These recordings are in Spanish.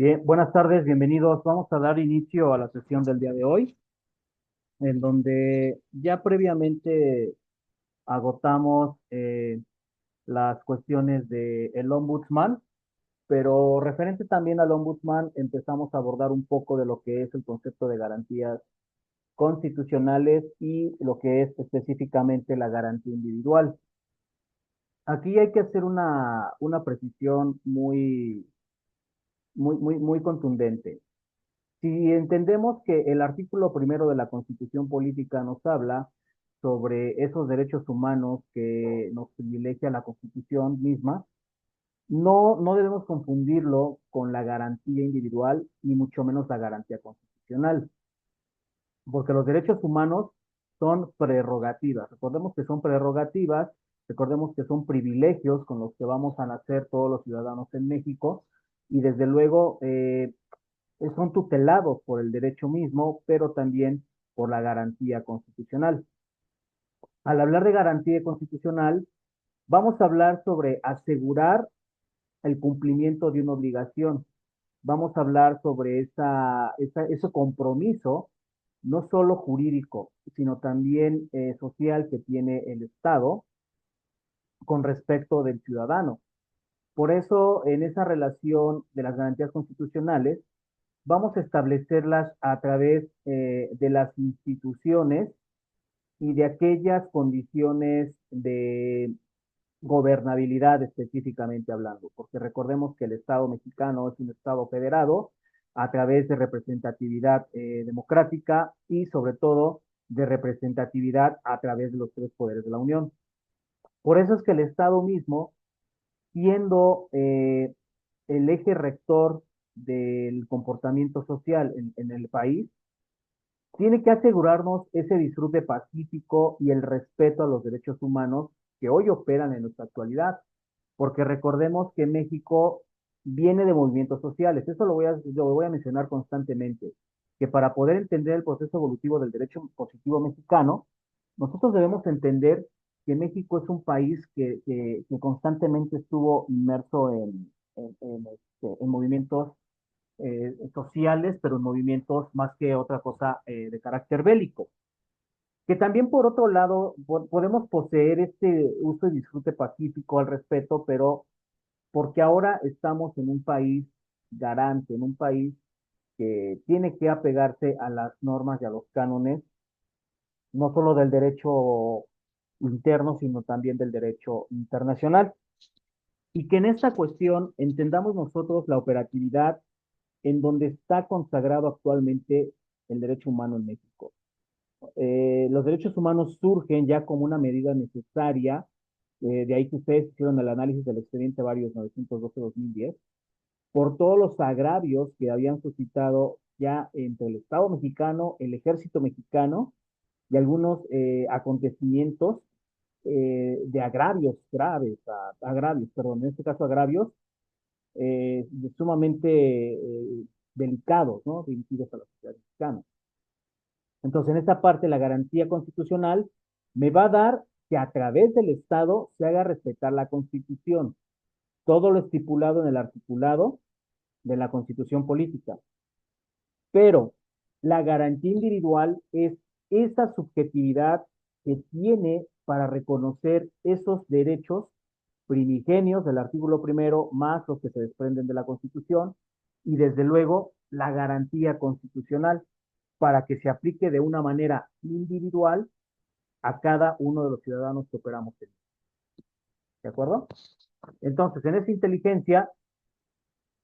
Bien, buenas tardes, bienvenidos. Vamos a dar inicio a la sesión del día de hoy, en donde ya previamente agotamos las cuestiones del ombudsman, pero referente también al ombudsman empezamos a abordar un poco de lo que es el concepto de garantías constitucionales y lo que es específicamente la garantía individual. Aquí hay que hacer una precisión muy contundente. Si entendemos que el artículo primero de la Constitución Política nos habla sobre esos derechos humanos que nos privilegia la Constitución misma, no debemos confundirlo con la garantía individual ni mucho menos la garantía constitucional, porque los derechos humanos son prerrogativas. Recordemos que son prerrogativas, recordemos que son privilegios con los que vamos a nacer todos los ciudadanos en México y desde luego son tutelados por el derecho mismo, pero también por la garantía constitucional. Al hablar de garantía constitucional, vamos a hablar sobre asegurar el cumplimiento de una obligación. Vamos a hablar sobre ese compromiso, no solo jurídico, sino también social que tiene el Estado con respecto del ciudadano. Por eso, en esa relación de las garantías constitucionales, vamos a establecerlas a través de las instituciones y de aquellas condiciones de gobernabilidad específicamente hablando, porque recordemos que el Estado mexicano es un Estado federado a través de representatividad democrática y sobre todo de representatividad a través de los tres poderes de la Unión. Por eso es que el Estado mismo, siendo el eje rector del comportamiento social en el país, tiene que asegurarnos ese disfrute pacífico y el respeto a los derechos humanos que hoy operan en nuestra actualidad, porque recordemos que México viene de movimientos sociales, eso lo voy a mencionar constantemente, que para poder entender el proceso evolutivo del derecho positivo mexicano, nosotros debemos entender que México es un país que constantemente estuvo inmerso en movimientos sociales, pero en movimientos más que otra cosa de carácter bélico. Que también por otro lado podemos poseer este uso y disfrute pacífico al respeto, pero porque ahora estamos en un país garante, en un país que tiene que apegarse a las normas y a los cánones, no solo del derecho interno, sino también del derecho internacional. Y que en esta cuestión entendamos nosotros la operatividad en donde está consagrado actualmente el derecho humano en México. Los derechos humanos surgen ya como una medida necesaria, de ahí que ustedes hicieron el análisis del expediente varios 912-2010, por todos los agravios que habían suscitado ya entre el Estado mexicano, el ejército mexicano y algunos acontecimientos de agravios graves, agravios, perdón, en este caso agravios sumamente delicados, ¿no? Dirigidos a la sociedad mexicana. Entonces, en esta parte, la garantía constitucional me va a dar que a través del Estado se haga respetar la Constitución, todo lo estipulado en el articulado de la Constitución política. Pero la garantía individual es esa subjetividad que tiene para reconocer esos derechos primigenios del artículo primero, más los que se desprenden de la Constitución, y desde luego la garantía constitucional para que se aplique de una manera individual a cada uno de los ciudadanos que operamos en. ¿De acuerdo? Entonces, en esa inteligencia,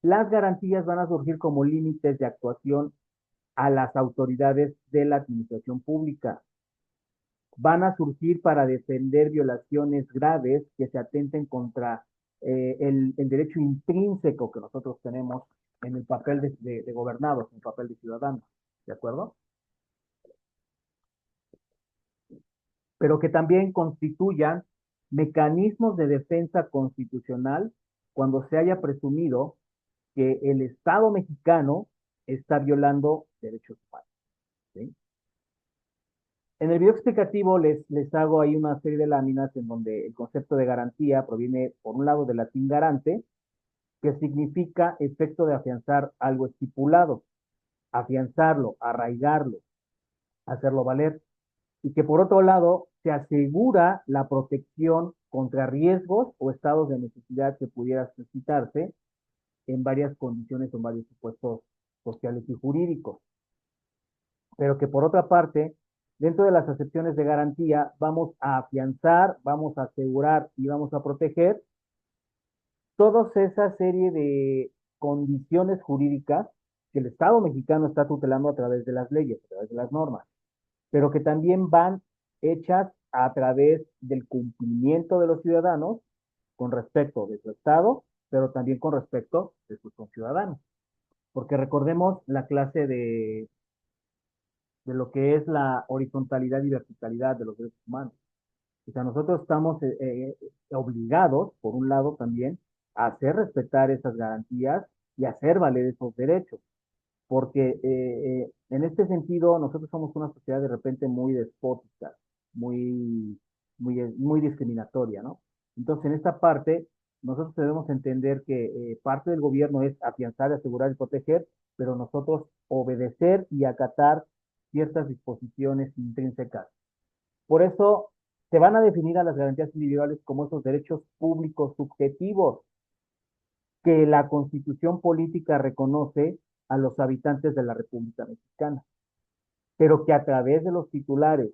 las garantías van a surgir como límites de actuación a las autoridades de la administración pública. Van a surgir para defender violaciones graves que se atenten contra el derecho intrínseco que nosotros tenemos en el papel de gobernados, en el papel de ciudadanos. ¿De acuerdo? Pero que también constituyan mecanismos de defensa constitucional cuando se haya presumido que el Estado mexicano está violando derechos humanos. ¿Sí? En el video explicativo les hago ahí una serie de láminas en donde el concepto de garantía proviene, por un lado, del latín garante, que significa efecto de afianzar algo estipulado, afianzarlo, arraigarlo, hacerlo valer, y que por otro lado se asegura la protección contra riesgos o estados de necesidad que pudiera suscitarse en varias condiciones o en varios supuestos sociales y jurídicos. Pero que por otra parte, dentro de las acepciones de garantía, vamos a afianzar, vamos a asegurar y vamos a proteger toda esa serie de condiciones jurídicas que el Estado mexicano está tutelando a través de las leyes, a través de las normas, pero que también van hechas a través del cumplimiento de los ciudadanos con respecto de su Estado, pero también con respecto de sus conciudadanos. Porque recordemos la clase de lo que es la horizontalidad y verticalidad de los derechos humanos. O sea, nosotros estamos obligados, por un lado también, a hacer respetar esas garantías y hacer valer esos derechos, porque en este sentido nosotros somos una sociedad de repente muy despótica, muy discriminatoria, ¿no? Entonces, en esta parte, nosotros debemos entender que parte del gobierno es afianzar, asegurar y proteger, pero nosotros obedecer y acatar ciertas disposiciones intrínsecas. Por eso se van a definir a las garantías individuales como esos derechos públicos subjetivos que la Constitución política reconoce a los habitantes de la República Mexicana, pero que a través de los titulares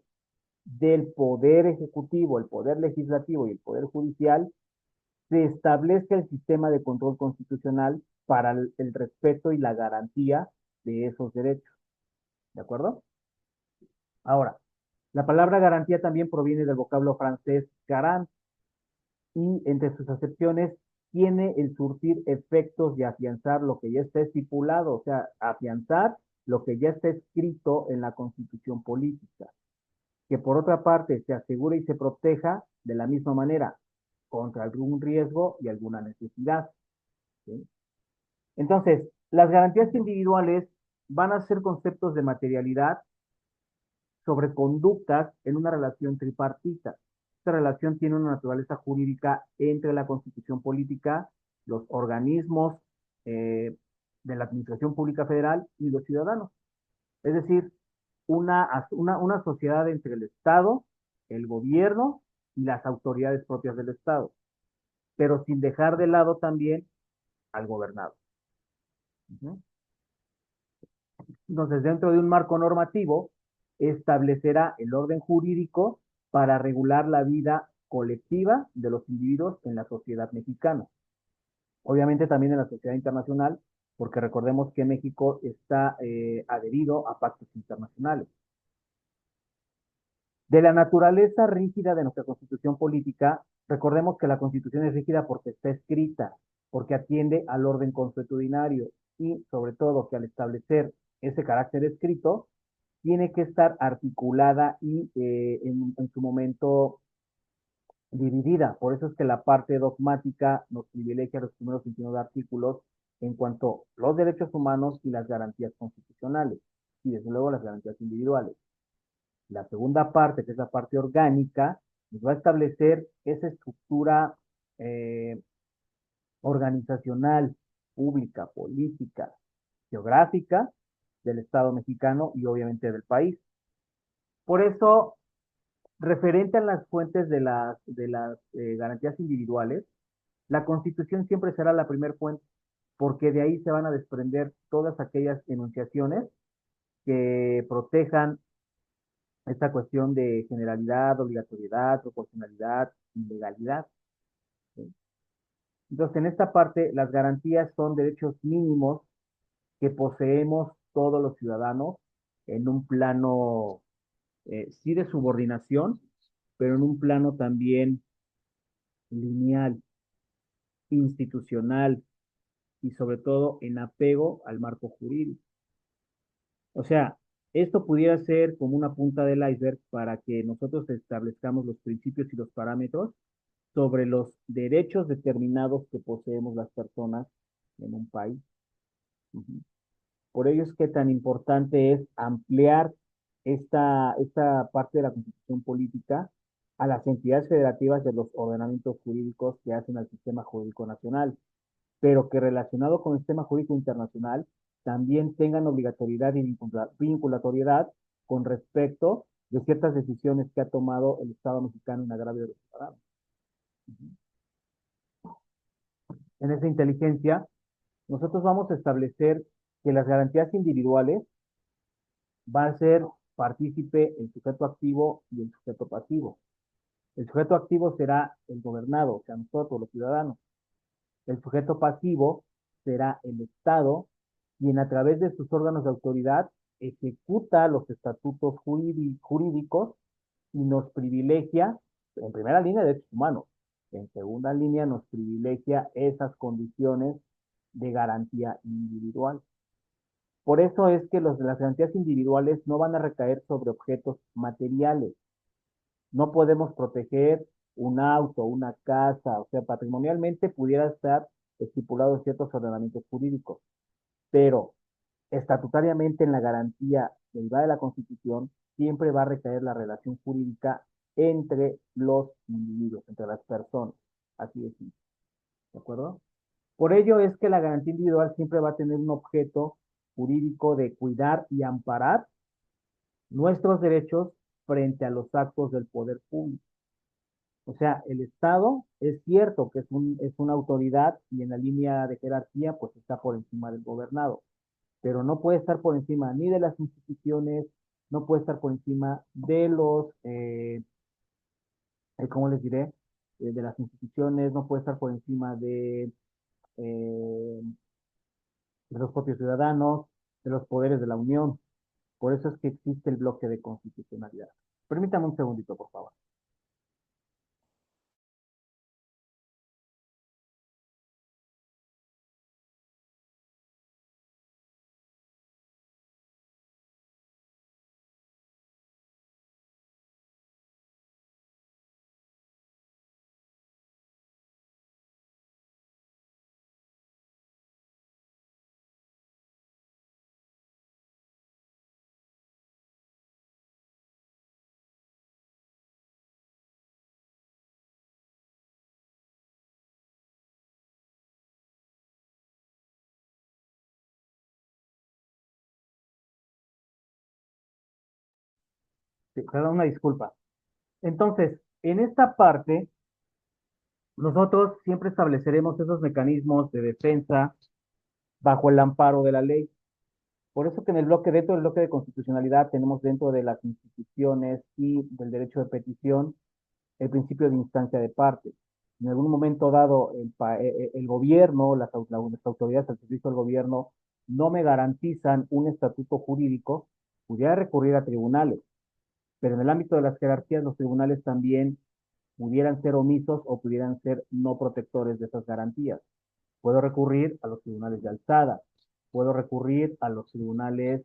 del Poder Ejecutivo, el Poder Legislativo y el Poder Judicial, se establezca el sistema de control constitucional para el respeto y la garantía de esos derechos. ¿De acuerdo? Ahora, la palabra garantía también proviene del vocablo francés garant, y entre sus acepciones tiene el surtir efectos de afianzar lo que ya está estipulado, o sea, afianzar lo que ya está escrito en la Constitución política, que por otra parte se asegure y se proteja de la misma manera contra algún riesgo y alguna necesidad. ¿Sí? Entonces, las garantías individuales van a ser conceptos de materialidad sobre conductas en una relación tripartita. Esta relación tiene una naturaleza jurídica entre la Constitución política, los organismos de la Administración Pública Federal y los ciudadanos. Es decir, una sociedad entre el Estado, el gobierno y las autoridades propias del Estado, pero sin dejar de lado también al gobernado. Entonces, dentro de un marco normativo, establecerá el orden jurídico para regular la vida colectiva de los individuos en la sociedad mexicana. Obviamente también en la sociedad internacional, porque recordemos que México está adherido a pactos internacionales. De la naturaleza rígida de nuestra constitución política, recordemos que la constitución es rígida porque está escrita, porque atiende al orden consuetudinario y sobre todo que al establecer ese carácter escrito, tiene que estar articulada y en su momento dividida. Por eso es que la parte dogmática nos privilegia los primeros 29 artículos en cuanto a los derechos humanos y las garantías constitucionales, y desde luego las garantías individuales. La segunda parte, que es la parte orgánica, nos va a establecer esa estructura eh, organizacional, pública, política, geográfica del Estado mexicano y obviamente del país. Por eso, referente a las fuentes de las garantías individuales, la Constitución siempre será la primer fuente, porque de ahí se van a desprender todas aquellas enunciaciones que protejan esta cuestión de generalidad, obligatoriedad, proporcionalidad y legalidad. ¿Sí? Entonces, en esta parte, las garantías son derechos mínimos que poseemos todos los ciudadanos en un plano, sí de subordinación, pero en un plano también lineal, institucional y sobre todo en apego al marco jurídico. O sea, esto pudiera ser como una punta del iceberg para que nosotros establezcamos los principios y los parámetros sobre los derechos determinados que poseemos las personas en un país. Uh-huh. Por ello es que tan importante es ampliar esta parte de la Constitución política a las entidades federativas de los ordenamientos jurídicos que hacen al sistema jurídico nacional. pero que relacionado con el sistema jurídico internacional también tengan obligatoriedad y vinculatoriedad con respecto de ciertas decisiones que ha tomado el Estado mexicano en agravio de los ciudadanos. En esa inteligencia, nosotros vamos a establecer que las garantías individuales va a ser partícipe el sujeto activo y el sujeto pasivo. El sujeto activo será el gobernado, o sea, nosotros los ciudadanos. El sujeto pasivo será el Estado, quien a través de sus órganos de autoridad ejecuta los estatutos jurídicos y nos privilegia, en primera línea, derechos humanos. En segunda línea, nos privilegia esas condiciones de garantía individual. Por eso es que las garantías individuales no van a recaer sobre objetos materiales. No podemos proteger un auto, una casa, o sea, patrimonialmente pudiera estar estipulado en ciertos ordenamientos jurídicos, pero estatutariamente en la garantía derivada de la Constitución siempre va a recaer la relación jurídica entre los individuos, entre las personas. Así es, ¿de acuerdo? Por ello es que la garantía individual siempre va a tener un objeto jurídico de cuidar y amparar nuestros derechos frente a los actos del poder público. O sea, el Estado es cierto que es una autoridad y en la línea de jerarquía pues está por encima del gobernado, pero no puede estar por encima ni de las instituciones, no puede estar por encima de ¿cómo les diré? De las instituciones, no puede estar por encima eh, de los propios ciudadanos, de los poderes de la Unión. Por eso es que existe el bloque de constitucionalidad. Permítame un segundito, por favor. Sí, perdón, una disculpa. Entonces, en esta parte, nosotros siempre estableceremos esos mecanismos de defensa bajo el amparo de la ley. Por eso que en el bloque, dentro del bloque de constitucionalidad, tenemos dentro de las instituciones y del derecho de petición el principio de instancia de parte. En algún momento dado, el gobierno, las autoridades al servicio del gobierno, no me garantizan un estatuto jurídico, pudiera recurrir a tribunales, pero en el ámbito de las jerarquías, los tribunales también pudieran ser omisos o pudieran ser no protectores de esas garantías. Puedo recurrir a los tribunales de alzada, puedo recurrir a los tribunales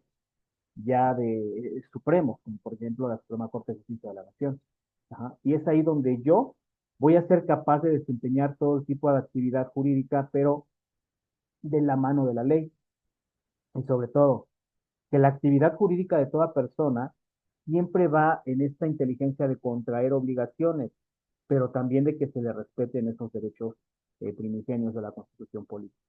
ya de supremos, como por ejemplo la Suprema Corte de Justicia de la Nación. Ajá. Y es ahí donde yo voy a ser capaz de desempeñar todo el tipo de actividad jurídica, pero de la mano de la ley. Y sobre todo, que la actividad jurídica de toda persona siempre va en esta inteligencia de contraer obligaciones, pero también de que se le respeten esos derechos primigenios de la Constitución política.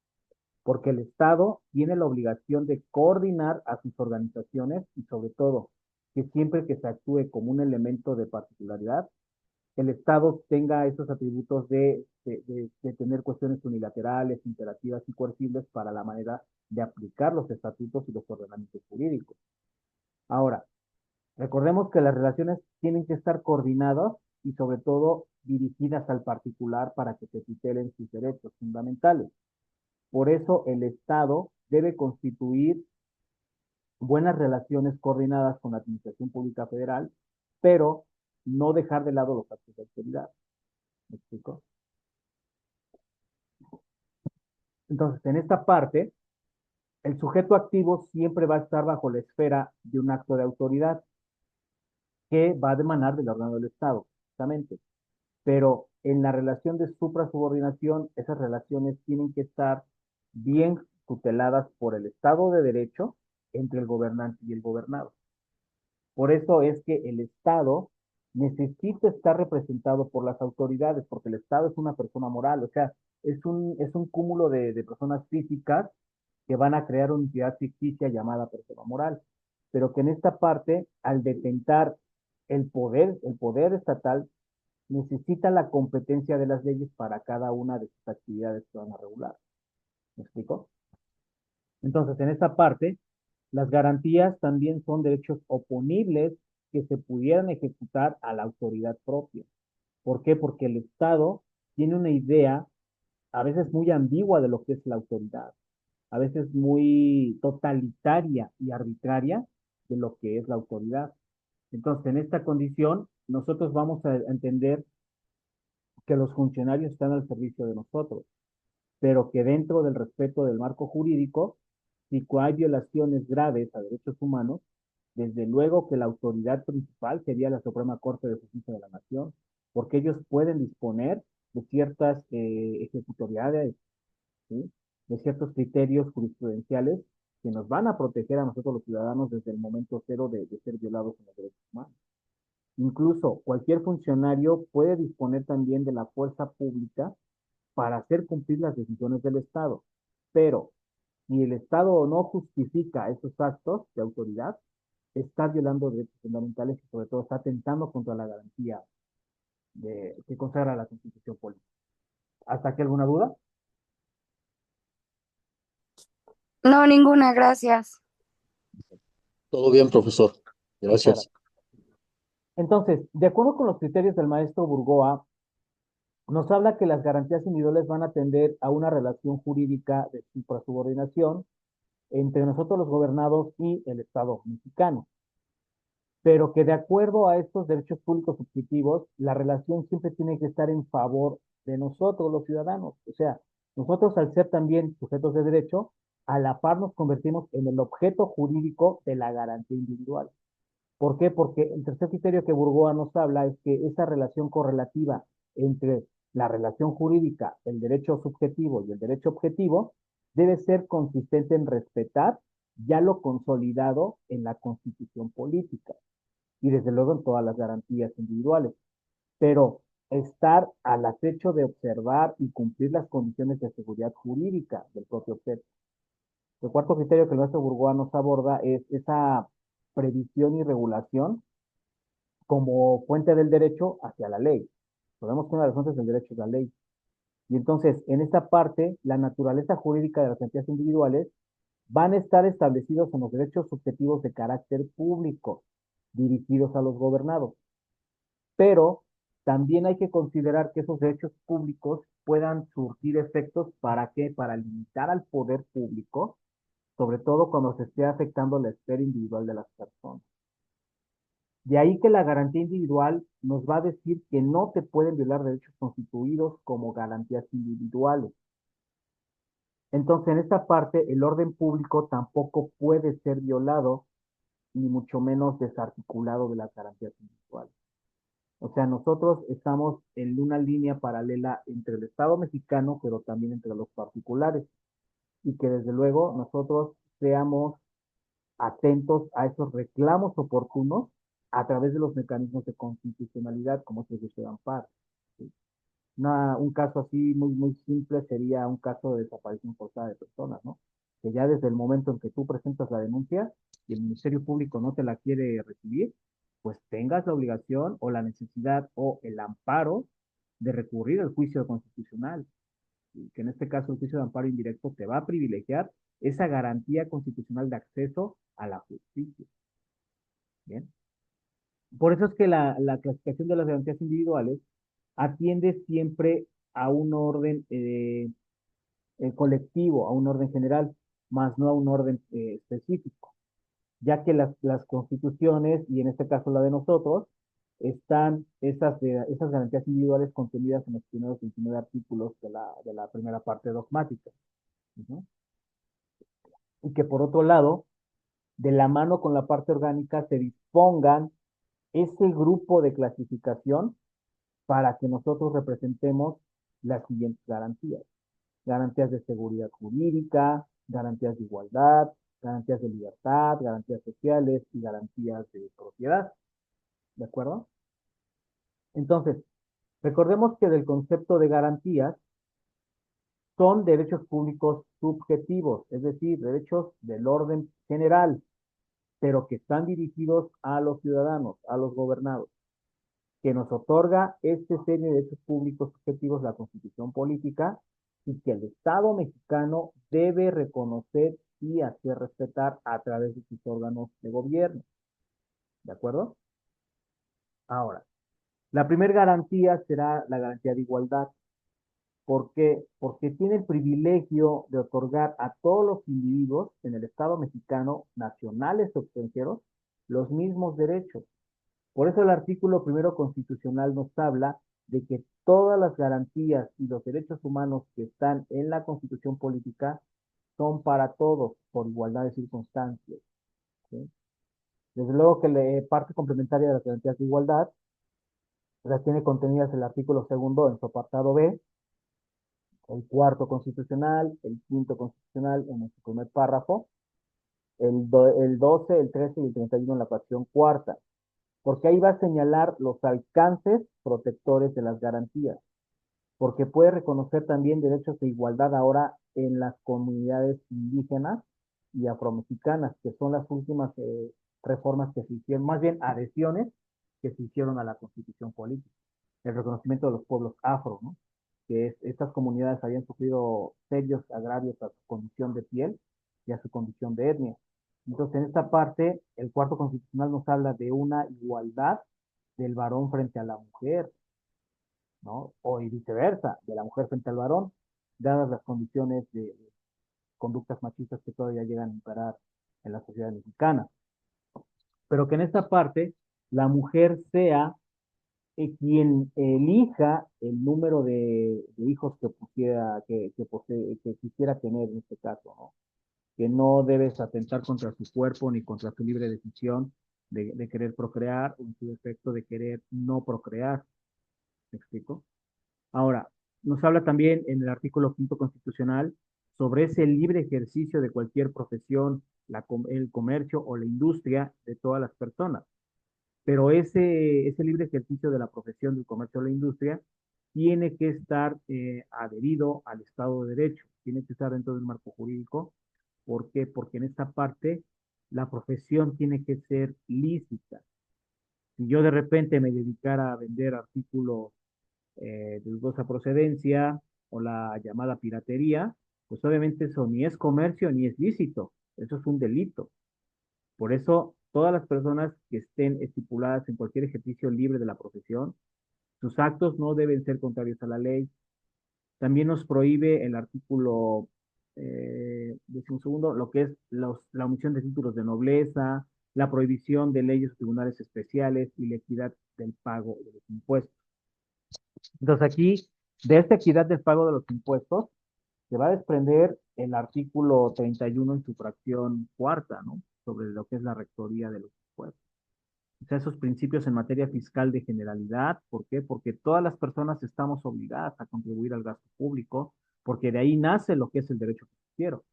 Porque el Estado tiene la obligación de coordinar a sus organizaciones y sobre todo que siempre que se actúe como un elemento de particularidad, el Estado tenga esos atributos de tener cuestiones unilaterales, imperativas y coercibles para la manera de aplicar los estatutos y los ordenamientos jurídicos. Ahora, recordemos que las relaciones tienen que estar coordinadas y sobre todo dirigidas al particular para que se tutelen sus derechos fundamentales. Por eso el Estado debe constituir buenas relaciones coordinadas con la Administración Pública Federal, pero no dejar de lado los actos de autoridad. ¿Me explico? Entonces, en esta parte, el sujeto activo siempre va a estar bajo la esfera de un acto de autoridad que va a emanar del órgano del Estado, justamente. Pero en la relación de suprasubordinación, esas relaciones tienen que estar bien tuteladas por el Estado de Derecho entre el gobernante y el gobernado. Por eso es que el Estado necesita estar representado por las autoridades, porque el Estado es una persona moral, o sea, es un cúmulo de personas físicas que van a crear una entidad ficticia llamada persona moral, pero que en esta parte, al detentar el poder estatal, necesita la competencia de las leyes para cada una de sus actividades que van a regular. ¿Me explico? Entonces, en esta parte, las garantías también son derechos oponibles que se pudieran ejecutar a la autoridad propia. ¿Por qué? Porque el Estado tiene una idea a veces muy ambigua de lo que es la autoridad, a veces muy totalitaria y arbitraria de lo que es la autoridad. Entonces, en esta condición, nosotros vamos a entender que los funcionarios están al servicio de nosotros, pero que dentro del respeto del marco jurídico, si hay violaciones graves a derechos humanos, desde luego que la autoridad principal sería la Suprema Corte de Justicia de la Nación, porque ellos pueden disponer de ciertas ejecutoriales, ¿sí? De ciertos criterios jurisprudenciales que nos van a proteger a nosotros los ciudadanos desde el momento cero de ser violados en los derechos humanos. Incluso cualquier funcionario puede disponer también de la fuerza pública para hacer cumplir las decisiones del Estado. Pero si el Estado no justifica esos actos de autoridad, está violando derechos fundamentales y sobre todo está atentando contra la garantía que consagra la Constitución política. ¿Hasta aquí alguna duda? No, ninguna, gracias. Todo bien, profesor. Muchas Gracias. gracias. Entonces, de acuerdo con los criterios del maestro Burgoa, nos habla que las garantías individuales van a tender a una relación jurídica de suprasubordinación entre nosotros los gobernados y el Estado mexicano, pero que de acuerdo a estos derechos públicos subjetivos, la relación siempre tiene que estar en favor de nosotros los ciudadanos. O sea, nosotros al ser también sujetos de derecho, a la par nos convertimos en el objeto jurídico de la garantía individual. ¿Por qué? Porque el tercer criterio que Burgoa nos habla es que esa relación correlativa entre la relación jurídica, el derecho subjetivo y el derecho objetivo debe ser consistente en respetar ya lo consolidado en la constitución política y desde luego en todas las garantías individuales. Pero estar al acecho de observar y cumplir las condiciones de seguridad jurídica del propio objeto. El cuarto criterio que el maestro Burgoa nos aborda es esa previsión y regulación como fuente del derecho hacia la ley. Sabemos que una de las fuentes del derecho es la ley. Y entonces, en esta parte, la naturaleza jurídica de las entidades individuales van a estar establecidos en los derechos subjetivos de carácter público, dirigidos a los gobernados. Pero también hay que considerar que esos derechos públicos puedan surtir efectos para qué, para limitar al poder público, sobre todo cuando se esté afectando la esfera individual de las personas. De ahí que la garantía individual nos va a decir que no te pueden violar derechos constituidos como garantías individuales. Entonces, en esta parte, el orden público tampoco puede ser violado, ni mucho menos desarticulado de las garantías individuales. O sea, nosotros estamos en una línea paralela entre el Estado mexicano, pero también entre los particulares, y que desde luego nosotros seamos atentos a esos reclamos oportunos a través de los mecanismos de constitucionalidad, como es el juicio de amparo. ¿Sí? Un caso así muy simple sería un caso de desaparición forzada de personas, ¿no? Que ya desde el momento en que tú presentas la denuncia y el Ministerio Público no te la quiere recibir, pues tengas la obligación o la necesidad o el amparo de recurrir al juicio constitucional, ¿sí? Que en este caso el juicio de amparo indirecto te va a privilegiar esa garantía constitucional de acceso a la justicia. Bien. Por eso es que la clasificación de las garantías individuales atiende siempre a un orden colectivo, a un orden general, más no a un orden específico, ya que las constituciones, y en este caso la de nosotros, están esas garantías individuales contenidas en los primeros 29 artículos de la primera parte dogmática. Uh-huh. Y que por otro lado, de la mano con la parte orgánica, se dispongan ese grupo de clasificación para que nosotros representemos las siguientes garantías. Garantías de seguridad jurídica, garantías de igualdad, garantías de libertad, garantías sociales y garantías de propiedad. ¿De acuerdo? Entonces, recordemos que del concepto de garantías son derechos públicos subjetivos, es decir, derechos del orden general, pero que están dirigidos a los ciudadanos, a los gobernados, que nos otorga este serie de derechos públicos subjetivos la Constitución Política y que el Estado mexicano debe reconocer y hacer respetar a través de sus órganos de gobierno. ¿De acuerdo? Ahora, la primera garantía será la garantía de igualdad. ¿Por qué? Porque tiene el privilegio de otorgar a todos los individuos en el Estado mexicano, nacionales o extranjeros, los mismos derechos. Por eso el artículo primero constitucional nos habla de que todas las garantías y los derechos humanos que están en la Constitución política son para todos, por igualdad de circunstancias. ¿Sí? Desde luego que la parte complementaria de las garantías de igualdad las tiene contenidas el artículo segundo en su apartado B, el cuarto constitucional, el quinto constitucional en su primer párrafo, el 12, el 13 y el 31 en la fracción cuarta, porque ahí va a señalar los alcances protectores de las garantías, porque puede reconocer también derechos de igualdad ahora en las comunidades indígenas y afromexicanas, que son las últimas reformas que se hicieron, más bien adhesiones que se hicieron a la Constitución política. El reconocimiento de los pueblos afro, ¿no? Que estas comunidades habían sufrido serios agravios a su condición de piel y a su condición de etnia. Entonces, en esta parte, el cuarto constitucional nos habla de una igualdad del varón frente a la mujer, ¿no? O y viceversa, de la mujer frente al varón, dadas las condiciones de conductas machistas que todavía llegan a imperar en la sociedad mexicana. Pero que en esta parte la mujer sea quien elija el número de hijos que pusiera, que quisiera tener en este caso, ¿no? Que no debes atentar contra su cuerpo ni contra su libre decisión de querer procrear o en su defecto de querer no procrear. ¿Me explico? Ahora, nos habla también en el artículo quinto constitucional sobre ese libre ejercicio de cualquier profesión, el comercio o la industria de todas las personas. Pero ese libre ejercicio de la profesión, del comercio o la industria tiene que estar adherido al Estado de Derecho, tiene que estar dentro del marco jurídico. ¿Por qué? Porque en esta parte la profesión tiene que ser lícita. Si yo de repente me dedicara a vender artículos de dudosa procedencia o la llamada piratería, pues obviamente eso ni es comercio ni es lícito, eso es un delito. Por eso, todas las personas que estén estipuladas en cualquier ejercicio libre de la profesión, sus actos no deben ser contrarios a la ley. También nos prohíbe el artículo, segundo, lo que es la omisión de títulos de nobleza, la prohibición de leyes o tribunales especiales y la equidad del pago de los impuestos. Entonces aquí, de esta equidad del pago de los impuestos, se va a desprender el artículo 31 en su fracción cuarta, ¿no? Sobre lo que es la rectoría de los impuestos. O sea, esos principios en materia fiscal de generalidad, ¿por qué? Porque todas las personas estamos obligadas a contribuir al gasto público, porque de ahí nace lo que es el derecho financiero,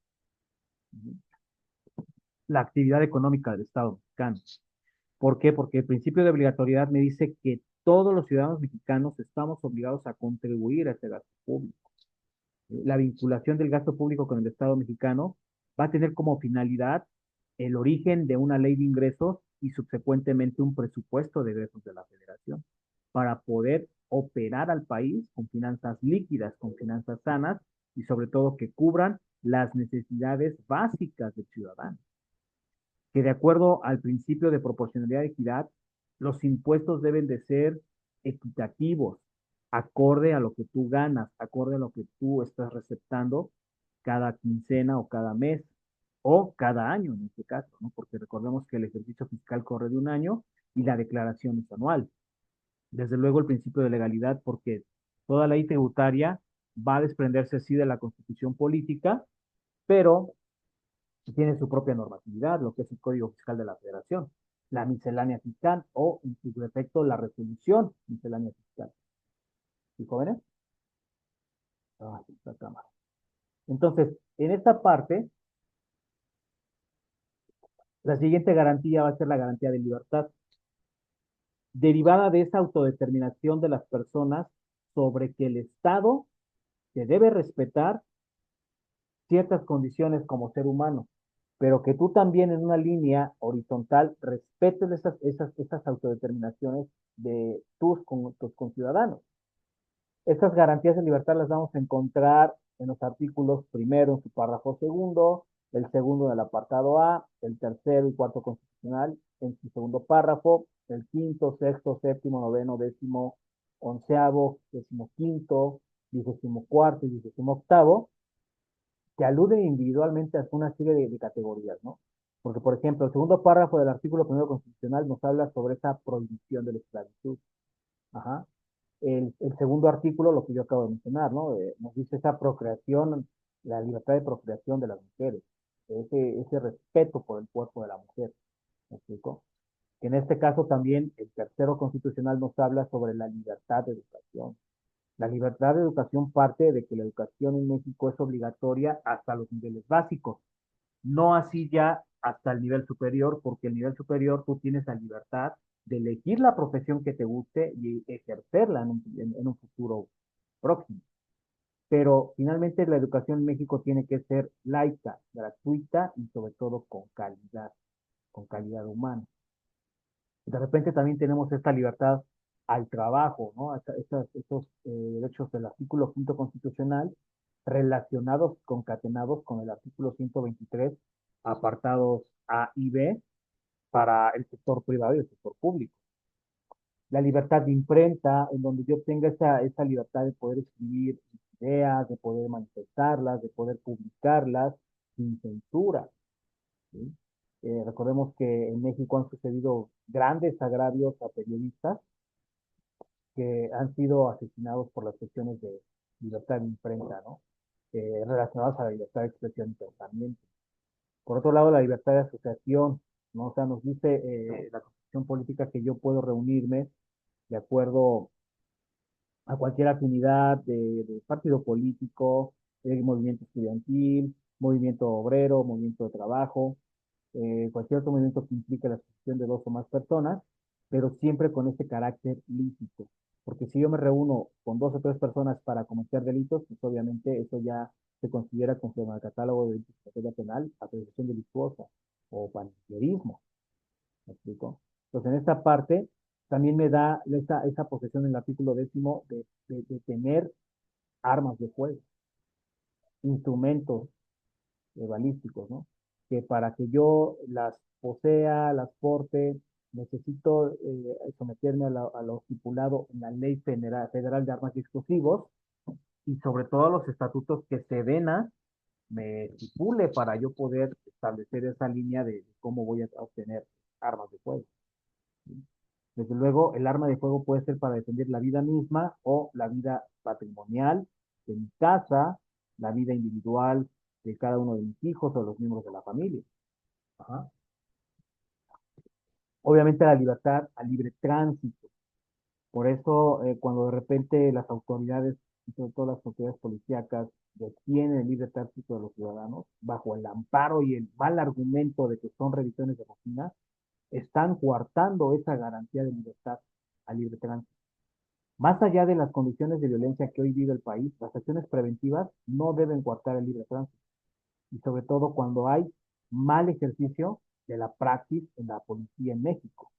la actividad económica del Estado mexicano. ¿Por qué? Porque el principio de obligatoriedad me dice que todos los ciudadanos mexicanos estamos obligados a contribuir a ese gasto público. La vinculación del gasto público con el Estado mexicano va a tener como finalidad el origen de una ley de ingresos y subsecuentemente un presupuesto de egresos de la Federación para poder operar al país con finanzas líquidas, con finanzas sanas y sobre todo que cubran las necesidades básicas del ciudadano. Que de acuerdo al principio de proporcionalidad y equidad, los impuestos deben de ser equitativos, acorde a lo que tú ganas, acorde a lo que tú estás receptando cada quincena o cada mes o cada año en este caso, ¿no? Porque recordemos que el ejercicio fiscal corre de un año y la declaración es anual. Desde luego el principio de legalidad, porque toda ley tributaria va a desprenderse así de la constitución política, pero tiene su propia normatividad, lo que es el Código Fiscal de la Federación, la miscelánea fiscal o, en su defecto, la resolución miscelánea fiscal. ¿Sí, jóvenes? Ah, esta cámara. Entonces, en esta parte, la siguiente garantía va a ser la garantía de libertad, derivada de esa autodeterminación de las personas sobre que el Estado se debe respetar ciertas condiciones como ser humano, pero que tú también en una línea horizontal respetes esas autodeterminaciones de tus conciudadanos. Estas garantías de libertad las vamos a encontrar en los artículos primero en su párrafo segundo, el segundo en el apartado A, el tercero y cuarto constitucional en su segundo párrafo, el quinto, sexto, séptimo, noveno, décimo, onceavo, decimoquinto, vigésimo cuarto y vigésimo octavo, que aluden individualmente a una serie de categorías, ¿no? Porque, por ejemplo, el segundo párrafo del artículo primero constitucional nos habla sobre esa prohibición de la esclavitud. Ajá. El segundo artículo, lo que yo acabo de mencionar, ¿no? Nos dice esa procreación, la libertad de procreación de las mujeres, ese respeto por el cuerpo de la mujer, ¿me explico? Que en este caso también el tercero constitucional nos habla sobre la libertad de educación. La libertad de educación parte de que la educación en México es obligatoria hasta los niveles básicos, no así ya hasta el nivel superior, porque el nivel superior tú tienes la libertad de elegir la profesión que te guste y ejercerla en un futuro próximo. Pero finalmente la educación en México tiene que ser laica, gratuita y sobre todo con calidad humana. De repente también tenemos esta libertad al trabajo, ¿no? Estos derechos del artículo quinto constitucional relacionados, concatenados con el artículo 123, apartados A y B, para el sector privado y el sector público. La libertad de imprenta, en donde yo tenga esa libertad de poder escribir ideas, de poder manifestarlas, de poder publicarlas sin censura. ¿Sí? Recordemos que en México han sucedido grandes agravios a periodistas que han sido asesinados por las cuestiones de libertad de imprenta, ¿no? Relacionadas a la libertad de expresión y pensamiento. Por otro lado, la libertad de asociación, ¿no? O sea, nos dice la Constitución Política que yo puedo reunirme de acuerdo a cualquier afinidad de partido político, movimiento estudiantil, movimiento obrero, movimiento de trabajo, cualquier otro movimiento que implique la asociación de dos o más personas, pero siempre con este carácter lícito. Porque si yo me reúno con dos o tres personas para cometer delitos, pues obviamente eso ya se considera conforme al catálogo de delitos de materia penal, asociación delictuosa o pandillerismo. ¿Me explico? Entonces, en esta parte también me da esa posesión en el artículo décimo de tener armas de fuego, instrumentos balísticos, ¿no? Que para que yo las posea, las porte, necesito someterme a lo estipulado en la Ley Federal de Armas y Explosivos y sobre todo a los estatutos que Sedena me estipule para yo poder establecer esa línea de cómo voy a obtener armas de fuego. Desde luego, el arma de fuego puede ser para defender la vida misma o la vida patrimonial de mi casa, la vida individual de cada uno de mis hijos o los miembros de la familia. Ajá. Obviamente la libertad al libre tránsito. Por eso, cuando de repente las autoridades, y sobre todo las autoridades policíacas, detienen el libre tránsito de los ciudadanos, bajo el amparo y el mal argumento de que son revisiones de rutina, están coartando esa garantía de libertad al libre tránsito. Más allá de las condiciones de violencia que hoy vive el país, las acciones preventivas no deben coartar el libre tránsito. Y sobre todo cuando hay mal ejercicio de la praxis en la policía en México.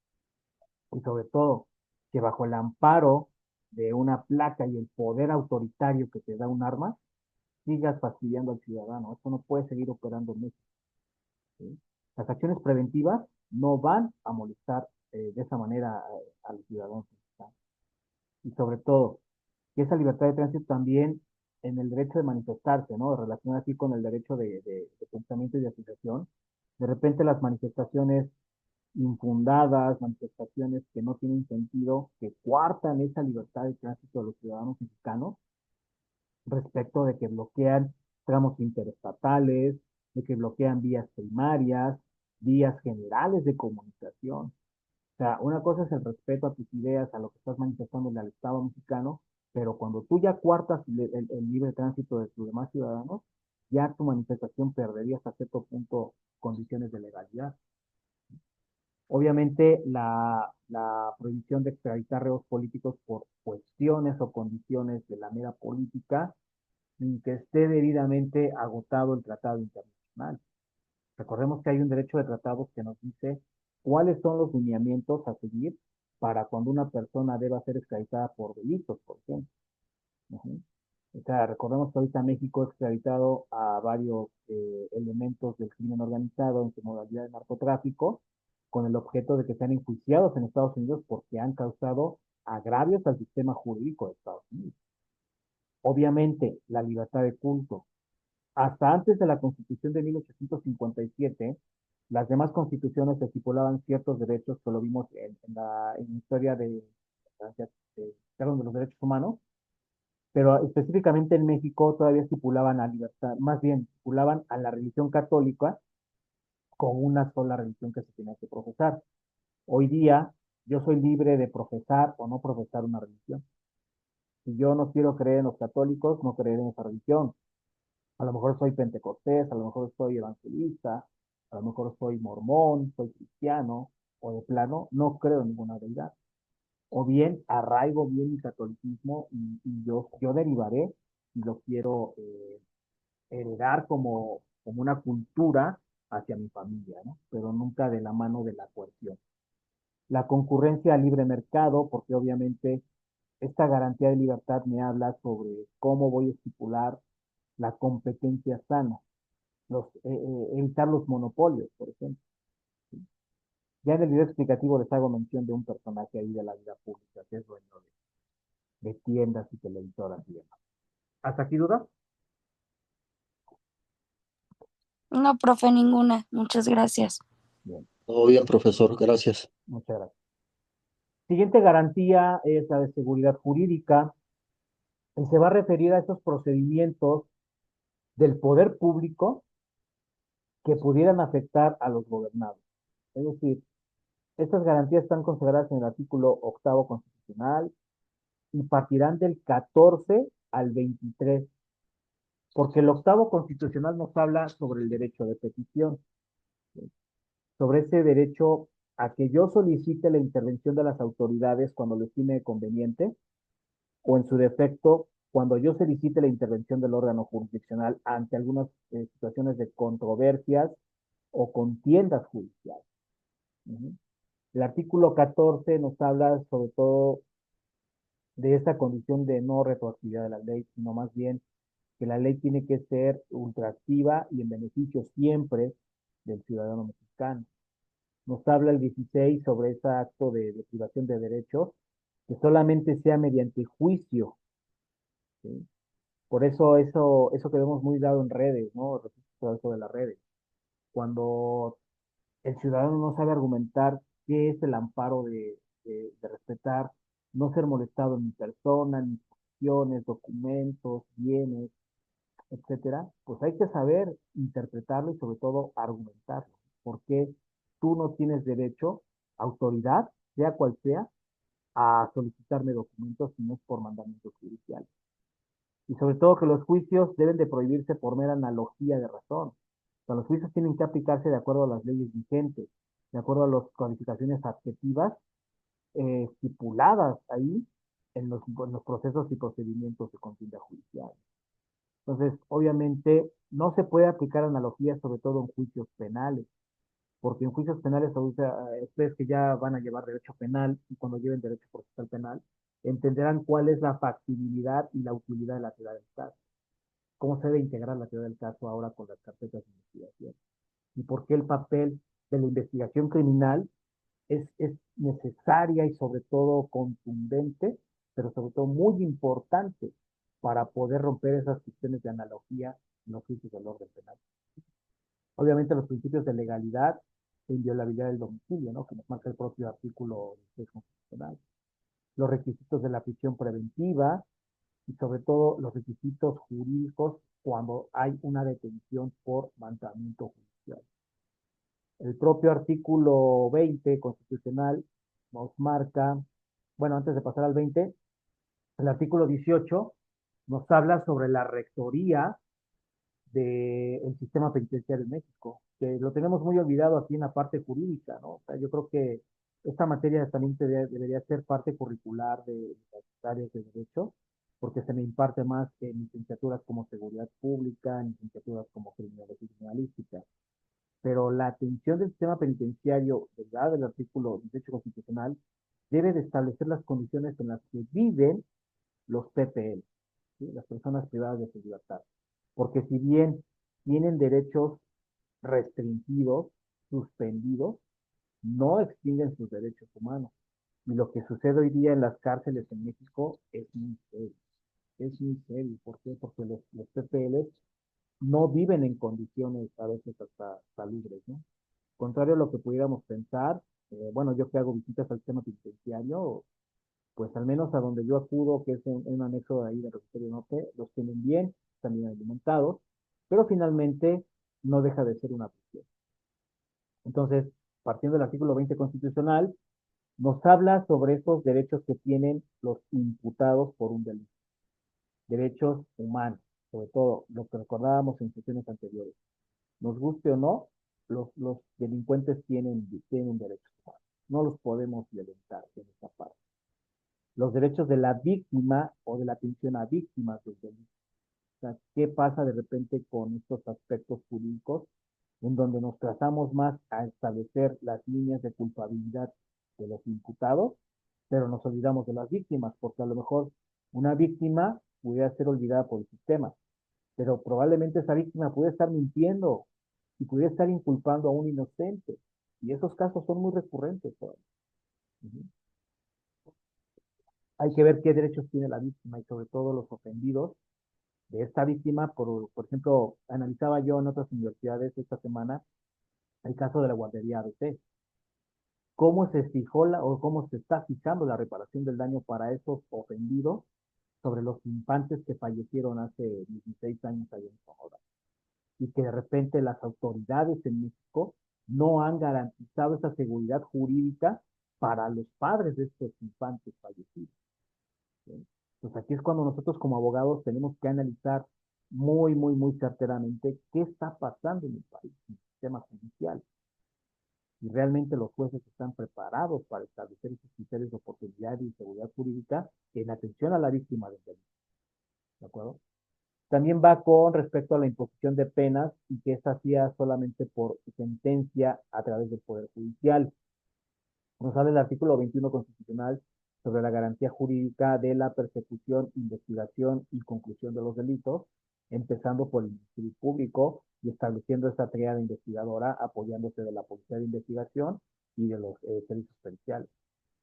Y sobre todo que bajo el amparo de una placa y el poder autoritario que te da un arma, sigas fastidiando al ciudadano. Esto no puede seguir operando en México. ¿Sí? Las acciones preventivas no van a molestar de esa manera a los ciudadanos mexicanos. Y sobre todo, que esa libertad de tránsito también en el derecho de manifestarse, ¿no? Relaciona así con el derecho de pensamiento y de asociación. De repente las manifestaciones infundadas, manifestaciones que no tienen sentido, que coartan esa libertad de tránsito de los ciudadanos mexicanos respecto de que bloquean tramos interestatales, de que bloquean vías primarias, vías generales de comunicación. O sea, una cosa es el respeto a tus ideas, a lo que estás manifestándole al Estado mexicano, pero cuando tú ya cuartas el libre tránsito de tus demás ciudadanos, ya tu manifestación perdería hasta cierto punto condiciones de legalidad. Obviamente, la prohibición de extraditar reos políticos por cuestiones o condiciones de la mera política sin que esté debidamente agotado el tratado internacional. Recordemos que hay un derecho de tratados que nos dice cuáles son los lineamientos a seguir para cuando una persona deba ser extraditada por delitos, por ejemplo. Ujú. O sea, recordemos que ahorita México ha extraditado a varios elementos del crimen organizado en su modalidad de narcotráfico, con el objeto de que sean enjuiciados en Estados Unidos porque han causado agravios al sistema jurídico de Estados Unidos. Obviamente, la libertad de culto. Hasta antes de la Constitución de 1857, las demás constituciones estipulaban ciertos derechos que lo vimos en la historia perdón, de los derechos humanos, pero específicamente en México todavía estipulaban a libertad, más bien estipulaban a la religión católica con una sola religión que se tenía que profesar. Hoy día yo soy libre de profesar o no profesar una religión. Si yo no quiero creer en los católicos, no creer en esa religión. A lo mejor soy pentecostés, a lo mejor soy evangelista, a lo mejor soy mormón, soy cristiano, o de plano no creo en ninguna deidad. O bien arraigo bien mi catolicismo y yo derivaré y lo quiero heredar como una cultura hacia mi familia, ¿no? Pero nunca de la mano de la coerción. La concurrencia al libre mercado, porque obviamente esta garantía de libertad me habla sobre cómo voy a estipular la competencia sana, evitar los monopolios, por ejemplo. Ya en el video explicativo les hago mención de un personaje ahí de la vida pública, que es dueño de tiendas y televisoras y demás. ¿Hasta aquí dudas? No, profe, ninguna. Muchas gracias. Bien, Todo bien, profesor, gracias. muchas gracias. Siguiente garantía es la de seguridad jurídica y se va a referir a esos procedimientos del poder público que pudieran afectar a los gobernados. Es decir, estas garantías están consideradas en el artículo octavo constitucional y partirán del 14 al 23, porque el octavo constitucional nos habla sobre el derecho de petición, sobre ese derecho a que yo solicite la intervención de las autoridades cuando lo estime conveniente, o en su defecto, cuando yo solicite la intervención del órgano jurisdiccional ante algunas situaciones de controversias o contiendas judiciales. Uh-huh. El artículo 14 nos habla sobre todo de esta condición de no retroactividad de la ley, sino más bien que la ley tiene que ser ultraactiva y en beneficio siempre del ciudadano mexicano. Nos habla el 16 sobre ese acto de privación de derechos, que solamente sea mediante juicio, ¿sí? Por eso que vemos muy dado en redes, ¿no? Todo eso de las redes. Cuando el ciudadano no sabe argumentar qué es el amparo de respetar, no ser molestado en mi persona, ni posiciones, documentos, bienes, etcétera, pues hay que saber interpretarlo y sobre todo argumentarlo. Porque tú no tienes derecho, autoridad, sea cual sea, a solicitarme documentos si no es por mandamiento judicial. Y sobre todo que los juicios deben de prohibirse por mera analogía de razón. O sea, los juicios tienen que aplicarse de acuerdo a las leyes vigentes, de acuerdo a las calificaciones adjetivas estipuladas ahí en los procesos y procedimientos de contienda judicial. Entonces, obviamente, no se puede aplicar analogías, sobre todo en juicios penales, porque en juicios penales, ustedes que ya van a llevar derecho penal y cuando lleven derecho procesal penal, entenderán cuál es la factibilidad y la utilidad de la teoría del caso, cómo se debe integrar la teoría del caso ahora con las carpetas de investigación y por qué el papel de la investigación criminal es necesaria y sobre todo contundente, pero sobre todo muy importante para poder romper esas cuestiones de analogía en los juicios del orden penal. Obviamente los principios de legalidad e inviolabilidad del domicilio, ¿no? Que nos marca el propio artículo 6 constitucional. Los requisitos de la prisión preventiva y sobre todo los requisitos jurídicos cuando hay una detención por mandamiento judicial. El propio artículo 20 constitucional nos marca, bueno, antes de pasar al 20, el artículo 18 nos habla sobre la rectoría del sistema penitenciario en México, que lo tenemos muy olvidado aquí en la parte jurídica, ¿no? O sea, yo creo que esta materia también debería ser parte curricular de las áreas de derecho, porque se me imparte más en licenciaturas como seguridad pública, en licenciaturas como criminología y criminalística. Pero la atención del sistema penitenciario, ¿verdad? Del artículo 18 constitucional, debe de establecer las condiciones en las que viven los PPL, ¿sí? Las personas privadas de su libertad. Porque si bien tienen derechos restringidos, suspendidos, no extinguen sus derechos humanos. Y lo que sucede hoy día en las cárceles en México es muy serio. Es muy serio. ¿Por qué? Porque los PPL no viven en condiciones a veces hasta salubres, ¿no? Contrario a lo que pudiéramos pensar, bueno, yo que hago visitas al sistema penitenciario, pues al menos a donde yo acudo, que es en un anexo de ahí del Reclusorio Norte, los tienen bien, están bien alimentados, pero finalmente no deja de ser una prisión. Entonces, partiendo del artículo 20 constitucional, nos habla sobre estos derechos que tienen los imputados por un delito, derechos humanos, sobre todo lo que recordábamos en sesiones anteriores. Nos guste o no, los delincuentes tienen derechos humanos. No los podemos violentar en esta parte. Los derechos de la víctima o de la atención a víctimas del delito. O sea, ¿qué pasa de repente con estos aspectos jurídicos en donde nos trazamos más a establecer las líneas de culpabilidad de los imputados, pero nos olvidamos de las víctimas, porque a lo mejor una víctima pudiera ser olvidada por el sistema, pero probablemente esa víctima puede estar mintiendo y pudiera estar inculpando a un inocente. Y esos casos son muy recurrentes todavía. Uh-huh. Hay que ver qué derechos tiene la víctima y sobre todo los ofendidos de esta víctima. Por ejemplo, analizaba yo en otras universidades esta semana el caso de la guardería ABC. ¿Cómo se fijó o cómo se está fijando la reparación del daño para esos ofendidos sobre los infantes que fallecieron hace 16 años allá en Sonora? Y que de repente las autoridades en México no han garantizado esa seguridad jurídica para los padres de estos infantes fallecidos. ¿Sí? Pues aquí es cuando nosotros como abogados tenemos que analizar muy certeramente qué está pasando en el país, en el sistema judicial. Y realmente los jueces están preparados para establecer esos criterios de oportunidad y seguridad jurídica en atención a la víctima del delito. ¿De acuerdo? También va con respecto a la imposición de penas y que esta hacía solamente por sentencia a través del Poder Judicial. Nos habla el artículo 21 constitucional sobre la garantía jurídica de la persecución, investigación y conclusión de los delitos, empezando por el Ministerio Público y estableciendo esta tríada investigadora apoyándose de la Policía de Investigación y de los servicios periciales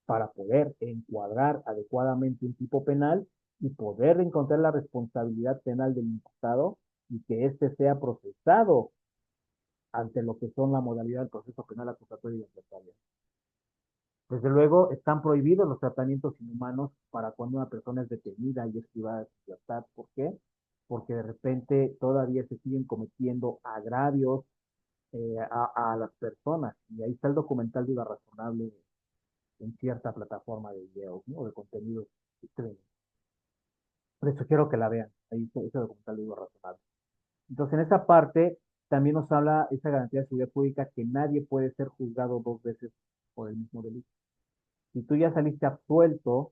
para poder encuadrar adecuadamente un tipo penal y poder encontrar la responsabilidad penal del imputado y que éste sea procesado ante lo que son la modalidad del proceso penal acusatorio y adversario. Desde luego, están prohibidos los tratamientos inhumanos para cuando una persona es detenida y es privada de su libertad. ¿Por qué? Porque de repente todavía se siguen cometiendo agravios a las personas. Y ahí está el documental Duda Razonable en cierta plataforma de videos, ¿no? O de contenidos streaming. Les sugiero que la vean. Ahí está ese documental de Duda Razonable. Entonces, en esa parte también nos habla esa garantía de seguridad pública que nadie puede ser juzgado dos veces por el mismo delito. Si tú ya saliste absuelto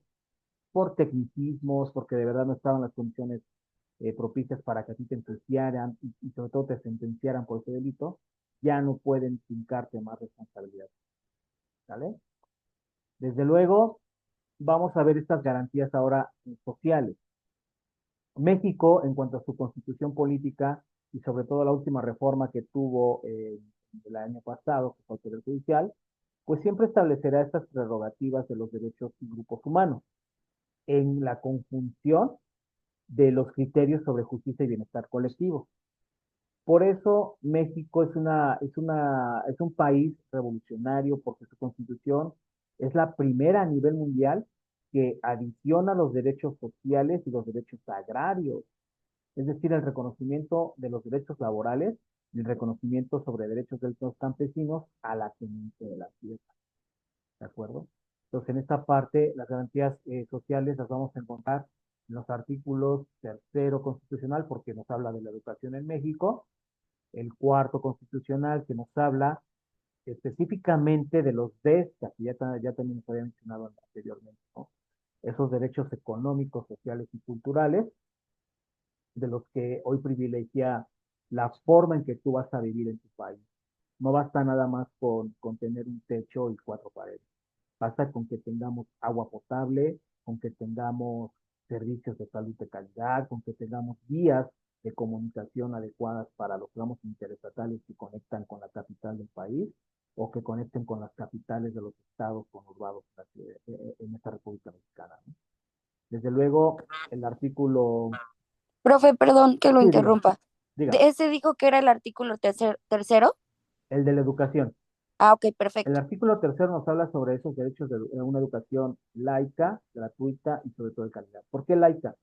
por tecnicismos, porque de verdad no estaban las condiciones propicias para que a ti te enjuiciaran y sobre todo te sentenciaran por ese delito, ya no pueden fincarte más responsabilidad. ¿Vale? Desde luego, vamos a ver estas garantías ahora sociales. México, en cuanto a su constitución política y sobre todo la última reforma que tuvo el año pasado, que fue el Poder Judicial, pues siempre establecerá estas prerrogativas de los derechos y grupos humanos en la conjunción de los criterios sobre justicia y bienestar colectivo. Por eso México es un país revolucionario porque su constitución es la primera a nivel mundial que adiciona los derechos sociales y los derechos agrarios, es decir, el reconocimiento de los derechos laborales y el reconocimiento sobre derechos de los campesinos a la tenencia de la tierra. ¿De acuerdo? Entonces, en esta parte, las garantías sociales las vamos a encontrar en los artículos tercero constitucional, porque nos habla de la educación en México, el cuarto constitucional, que nos habla específicamente de los DES, que ya también nos había mencionado anteriormente, ¿no? esos derechos económicos, sociales y culturales, de los que hoy privilegia la forma en que tú vas a vivir en tu país. No basta nada más con tener un techo y cuatro paredes. Basta con que tengamos agua potable, con que tengamos servicios de salud de calidad, con que tengamos vías de comunicación adecuadas para los tramos interestatales que conectan con la capital del país o que conecten con las capitales de los estados conurbados en esta República Mexicana, ¿no? Desde luego, el artículo... Profe, perdón que lo Sí, dígame, interrumpa. dígame. ¿De ese dijo que era el artículo tercero? El de la educación. Ah, ok, El perfecto. artículo tercero nos habla sobre esos derechos de una educación laica, gratuita y sobre todo de calidad. ¿Por qué laica?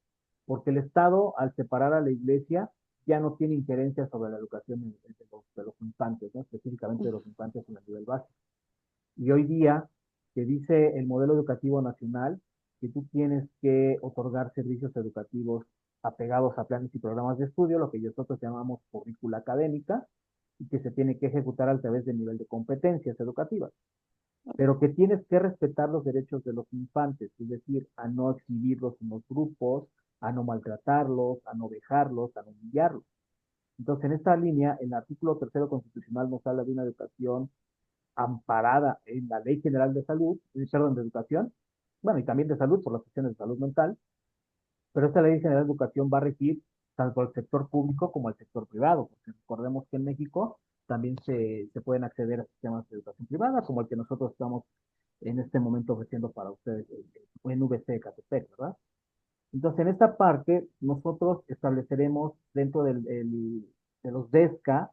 Porque el Estado, al separar a la Iglesia, ya no tiene injerencia sobre la educación de los infantes, ¿no? Específicamente de los infantes en el nivel básico. Y hoy día, que dice el modelo educativo nacional, que tú tienes que otorgar servicios educativos apegados a planes y programas de estudio, lo que nosotros llamamos currícula académica, y que se tiene que ejecutar a través del nivel de competencias educativas, pero que tienes que respetar los derechos de los infantes, es decir, a no exhibirlos en los grupos, a no maltratarlos, a no dejarlos, a no humillarlos. Entonces, en esta línea, el artículo tercero constitucional nos habla de una educación amparada en la Ley General de Salud, perdón, de Educación, bueno, y también de salud por las cuestiones de salud mental, pero esta Ley General de Educación va a regir tanto al sector público como al sector privado, porque recordemos que en México también se pueden acceder a sistemas de educación privada, como el que nosotros estamos en este momento ofreciendo para ustedes en VC de Catepec, ¿verdad? Entonces, en esta parte, nosotros estableceremos dentro de los DESCA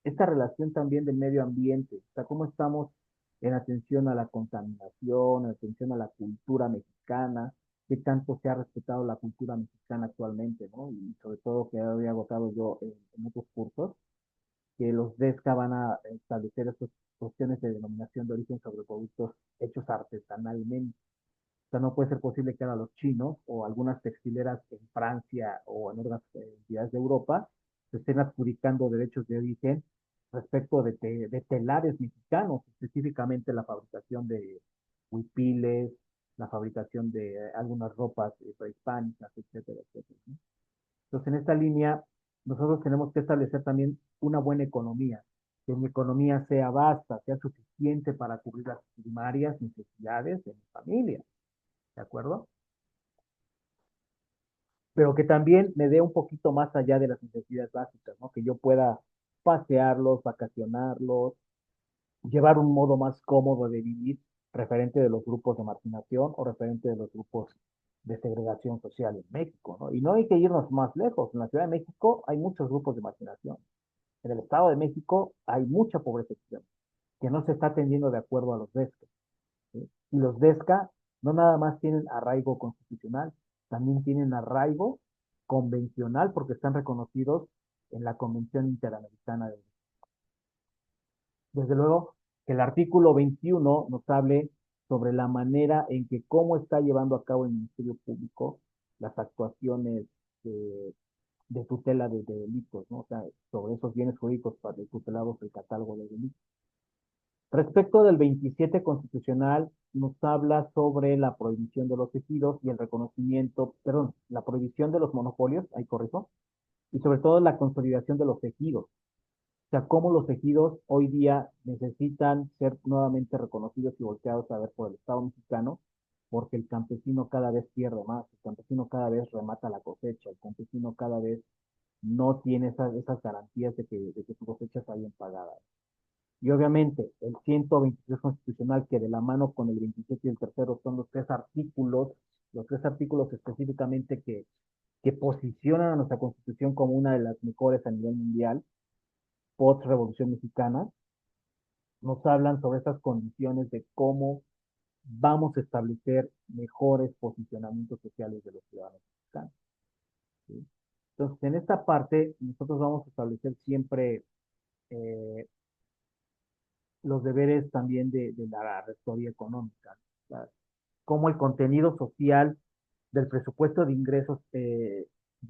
esta relación también del medio ambiente, o sea, cómo estamos en atención a la contaminación, en atención a la cultura mexicana, qué tanto se ha respetado la cultura mexicana actualmente, ¿no? Y sobre todo que había agotado yo en otros cursos, que los DESCA van a establecer estas cuestiones de denominación de origen sobre productos hechos artesanalmente. O sea, no puede ser posible que ahora los chinos o algunas textileras en Francia o en otras entidades de Europa se estén adjudicando derechos de origen respecto de telares mexicanos, específicamente la fabricación de huipiles, la fabricación de algunas ropas prehispánicas, etcétera, etcétera, ¿no? Entonces, en esta línea, nosotros tenemos que establecer también una buena economía, que mi economía sea vasta, sea suficiente para cubrir las primarias necesidades de mi familia, ¿de acuerdo? Pero que también me dé un poquito más allá de las necesidades básicas, ¿no? Que yo pueda pasearlos, vacacionarlos, llevar un modo más cómodo de vivir referente de los grupos de marginación o referente de los grupos de segregación social en México, ¿no? Y no hay que irnos más lejos. En la Ciudad de México hay muchos grupos de marginación. En el Estado de México hay mucha pobreza extrema que no se está atendiendo de acuerdo a los DESCA, ¿sí? Y los DESCA no nada más tienen arraigo constitucional, también tienen arraigo convencional porque están reconocidos en la Convención Interamericana de... Desde luego que el artículo 21 nos hable sobre la manera en que cómo está llevando a cabo el Ministerio Público las actuaciones de tutela de delitos, ¿no? O sea, sobre esos bienes jurídicos tutelados del catálogo de delitos. Respecto del 27 constitucional, nos habla sobre la prohibición de los ejidos y el reconocimiento, perdón, la prohibición de los monopolios, ahí corrijo, y sobre todo la consolidación de los ejidos. O sea, cómo los ejidos hoy día necesitan ser nuevamente reconocidos y volteados a ver por el Estado mexicano, porque el campesino cada vez pierde más, el campesino cada vez remata la cosecha, el campesino cada vez no tiene esas garantías de que sus cosechas vayan pagadas. Y obviamente el 123 constitucional, que de la mano con el 27 y el tercero son los tres artículos específicamente que posicionan a nuestra constitución como una de las mejores a nivel mundial, post-revolución mexicana, nos hablan sobre estas condiciones de cómo vamos a establecer mejores posicionamientos sociales de los ciudadanos mexicanos, ¿sí? Entonces, en esta parte, nosotros vamos a establecer siempre eh, los deberes también de la rectoría económica, ¿no? O sea, cómo el contenido social del presupuesto de ingresos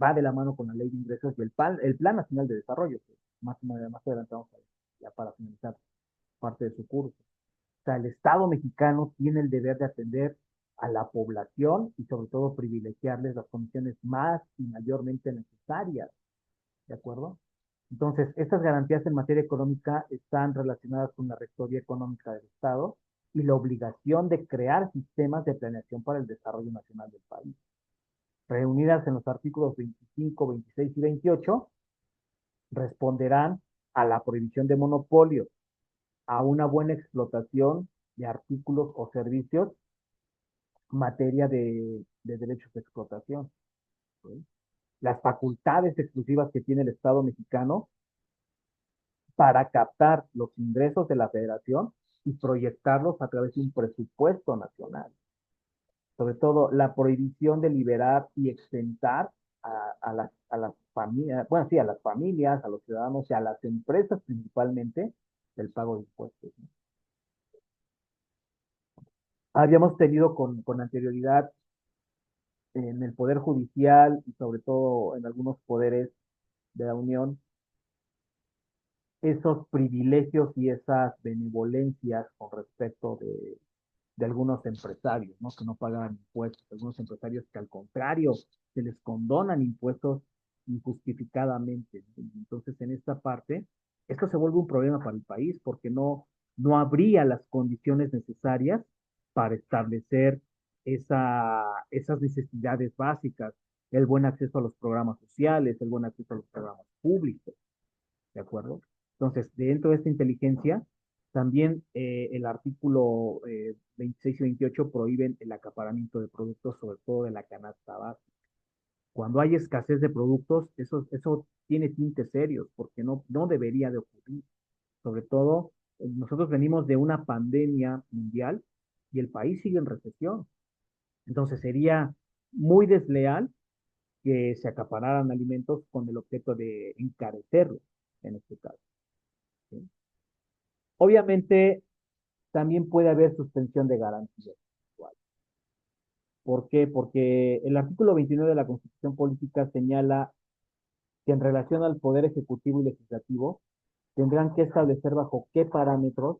va de la mano con la ley de ingresos y el Plan Nacional de Desarrollo, que más adelante vamos a ver, ya para finalizar parte de su curso. O sea, el Estado mexicano tiene el deber de atender a la población y sobre todo privilegiarles las condiciones más y mayormente necesarias, ¿de acuerdo? Entonces, estas garantías en materia económica están relacionadas con la rectoría económica del Estado y la obligación de crear sistemas de planeación para el desarrollo nacional del país. Reunidas en los artículos 25, 26 y 28, responderán a la prohibición de monopolios, a una buena explotación de artículos o servicios, materia de derechos de explotación, ¿sí? Las facultades exclusivas que tiene el Estado mexicano para captar los ingresos de la federación y proyectarlos a través de un presupuesto nacional. Sobre todo, la prohibición de liberar y exentar a las familias, bueno, sí, a las familias, a los ciudadanos y a las empresas principalmente del pago de impuestos, ¿no? Habíamos tenido con anterioridad en el Poder Judicial y sobre todo en algunos poderes de la Unión esos privilegios y esas benevolencias con respecto de algunos empresarios, ¿no? Que no pagan impuestos, algunos empresarios que al contrario se les condonan impuestos injustificadamente, ¿no? Entonces, en esta parte, esto se vuelve un problema para el país porque no habría las condiciones necesarias para establecer esas necesidades básicas, el buen acceso a los programas sociales, el buen acceso a los programas públicos, ¿de acuerdo? Entonces, dentro de esta inteligencia, también el artículo 26 y 28 prohíben el acaparamiento de productos, sobre todo de la canasta básica. Cuando hay escasez de productos, eso tiene tintes serios, porque no debería de ocurrir. Sobre todo, nosotros venimos de una pandemia mundial y el país sigue en recesión. Entonces, sería muy desleal que se acapararan alimentos con el objeto de encarecerlos, en este caso, ¿sí? Obviamente, también puede haber suspensión de garantías. ¿Por qué? Porque el artículo 29 de la Constitución Política señala que en relación al Poder Ejecutivo y Legislativo tendrán que establecer bajo qué parámetros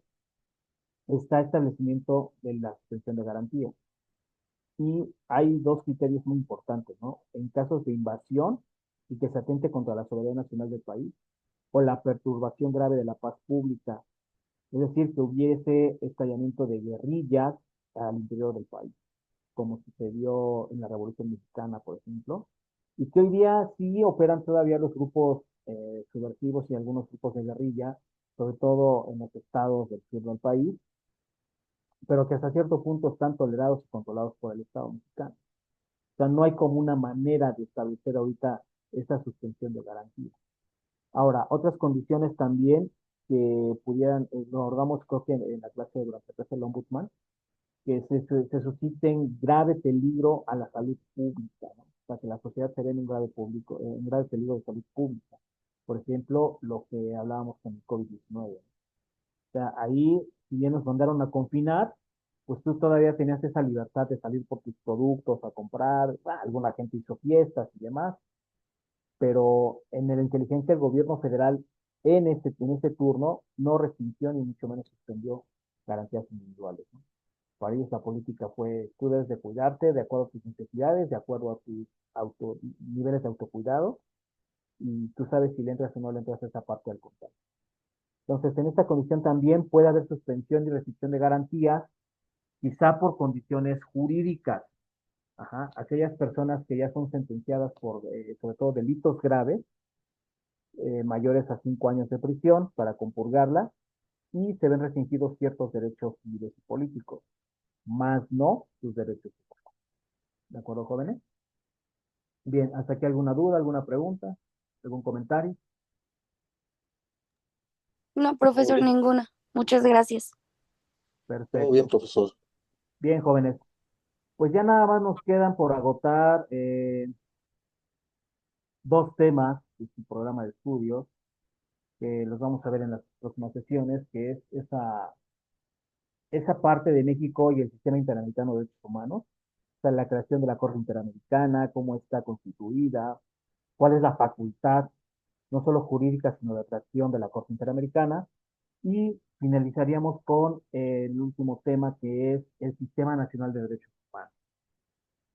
está establecimiento de la suspensión de garantías. Y hay dos criterios muy importantes, ¿no? En casos de invasión y que se atente contra la soberanía nacional del país, o la perturbación grave de la paz pública, es decir, que hubiese estallamiento de guerrillas al interior del país, como sucedió en la Revolución Mexicana, por ejemplo, y que hoy día sí operan todavía los grupos subversivos y algunos grupos de guerrilla, sobre todo en los estados del sur del país, pero que hasta cierto punto están tolerados y controlados por el Estado mexicano. O sea, no hay como una manera de establecer ahorita esa suspensión de garantía. Ahora, otras condiciones también que pudieran, lo abordamos creo que en la clase durante la clase del Ombudsman, que se susciten grave peligro a la salud pública, ¿no? O sea, que la sociedad se ve en un grave peligro de salud pública. Por ejemplo, lo que hablábamos con el COVID-19. O sea, ahí, si bien nos mandaron a confinar, pues tú todavía tenías esa libertad de salir por tus productos a comprar, alguna gente hizo fiestas y demás, pero en la inteligencia del gobierno federal en ese turno no restringió ni mucho menos suspendió garantías individuales, ¿no? Para ellos la política fue, tú debes de cuidarte de acuerdo a tus necesidades, de acuerdo a tus niveles de autocuidado, y tú sabes si le entras o no le entras a esa parte del contrato. Entonces, en esta condición también puede haber suspensión y restricción de garantías, quizá por condiciones jurídicas. Ajá. Aquellas personas que ya son sentenciadas por, sobre todo, delitos graves, mayores a 5 años de prisión para compurgarla, y se ven restringidos ciertos derechos civiles y políticos, más no sus derechos humanos. ¿De acuerdo, jóvenes? Bien, ¿hasta aquí alguna duda, alguna pregunta, algún comentario? No, Todo profesor, bien, ninguna. Muchas gracias. todo bien, Perfecto. profesor. Bien, jóvenes. Pues ya nada más nos quedan por agotar dos temas de su programa de estudios, que los vamos a ver en las próximas sesiones, que es esa parte de México y el sistema interamericano de derechos humanos, o sea, la creación de la Corte Interamericana, cómo está constituida, cuál es la facultad, no solo jurídica, sino de atracción de la Corte Interamericana, y finalizaríamos con el último tema, que es el Sistema Nacional de Derechos Humanos.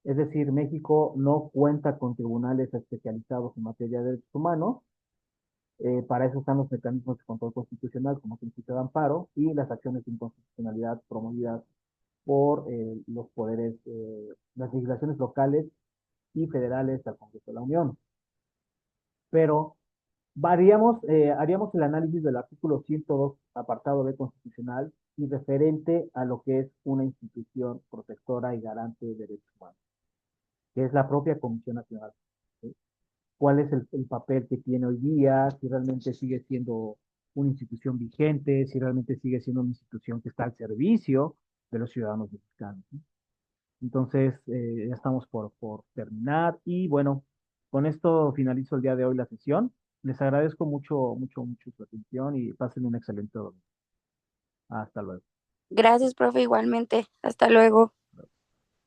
Es decir, México no cuenta con tribunales especializados en materia de derechos humanos. Para eso están los mecanismos de control constitucional como principio de amparo y las acciones de inconstitucionalidad promovidas por los poderes, las legislaciones locales y federales al Congreso de la Unión. Pero haríamos el análisis del artículo 102, apartado B constitucional, y referente a lo que es una institución protectora y garante de derechos humanos, que es la propia Comisión Nacional. ¿Sí? ¿Cuál es el papel que tiene hoy día? Si realmente sigue siendo una institución vigente, si realmente sigue siendo una institución que está al servicio de los ciudadanos mexicanos. ¿Sí? Entonces, ya estamos por terminar y bueno, con esto finalizo el día de hoy la sesión. Les agradezco mucho, mucho, mucho su atención y pasen un excelente domingo. Hasta luego. Gracias, profe, igualmente. Hasta luego.